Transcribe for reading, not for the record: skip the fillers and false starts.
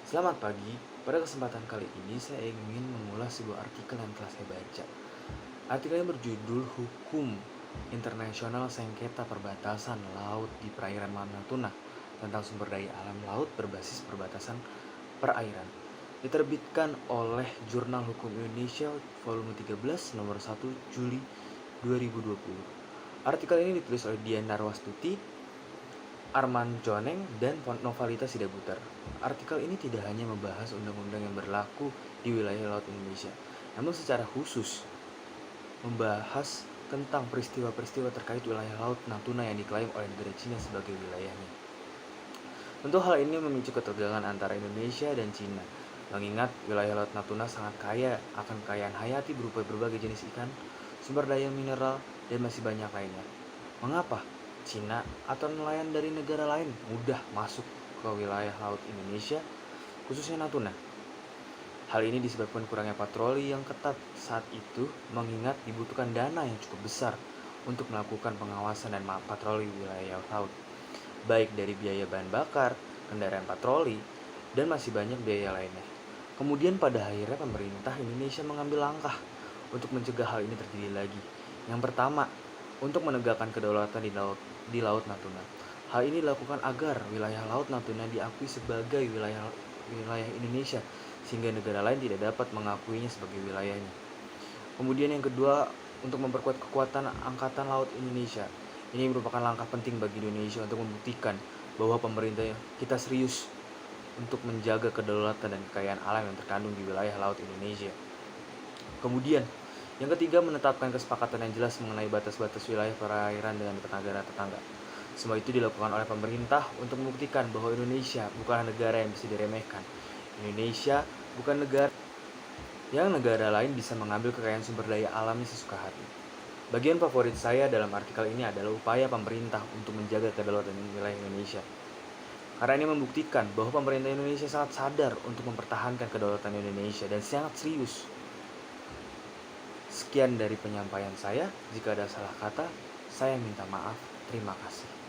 Selamat pagi, pada kesempatan kali ini saya ingin mengulas sebuah artikel yang telah saya baca. Artikelnya berjudul Hukum Internasional Sengketa Perbatasan Laut di Perairan Natuna tentang sumber daya alam laut berbasis perbatasan perairan. Diterbitkan oleh Jurnal Hukum Indonesia volume 13 nomor 1 Juli 2020. Artikel ini ditulis oleh Dian Narwastuti, Arman Joneng, dan Novalita Sidabutar. Artikel ini tidak hanya membahas undang-undang yang berlaku di wilayah laut Indonesia, namun secara khusus membahas tentang peristiwa-peristiwa terkait wilayah laut Natuna yang diklaim oleh negara Cina sebagai wilayahnya. Tentu hal ini memicu ketegangan antara Indonesia dan Cina, mengingat wilayah laut Natuna sangat kaya akan kekayaan hayati berupa berbagai jenis ikan, sumber daya mineral, dan masih banyak lainnya. Mengapa Cina atau nelayan dari negara lain mudah masuk ke wilayah laut Indonesia, khususnya Natuna? Hal ini disebabkan kurangnya patroli yang ketat saat itu, mengingat dibutuhkan dana yang cukup besar untuk melakukan pengawasan dan patroli wilayah laut, baik dari biaya bahan bakar, kendaraan patroli, dan masih banyak biaya lainnya. Kemudian pada akhirnya pemerintah Indonesia mengambil langkah untuk mencegah hal ini terjadi lagi. Yang pertama, untuk menegakkan kedaulatan di laut Natuna. Hal ini dilakukan agar wilayah laut Natuna diakui sebagai wilayah Indonesia, sehingga negara lain tidak dapat mengakuinya sebagai wilayahnya. Kemudian yang kedua, untuk memperkuat kekuatan Angkatan Laut Indonesia. Ini merupakan langkah penting bagi Indonesia untuk membuktikan bahwa pemerintah kita serius untuk menjaga kedaulatan dan kekayaan alam yang terkandung di wilayah laut Indonesia. Kemudian, yang ketiga, menetapkan kesepakatan yang jelas mengenai batas-batas wilayah perairan dengan negara tetangga. Semua itu dilakukan oleh pemerintah untuk membuktikan bahwa Indonesia bukanlah negara yang bisa diremehkan. Indonesia bukan negara yang negara lain bisa mengambil kekayaan sumber daya alamnya sesuka hati. Bagian favorit saya dalam artikel ini adalah upaya pemerintah untuk menjaga kedaulatan wilayah Indonesia. Karena ini membuktikan bahwa pemerintah Indonesia sangat sadar untuk mempertahankan kedaulatan Indonesia dan sangat serius. Sekian dari penyampaian saya. Jika ada salah kata, saya minta maaf. Terima kasih.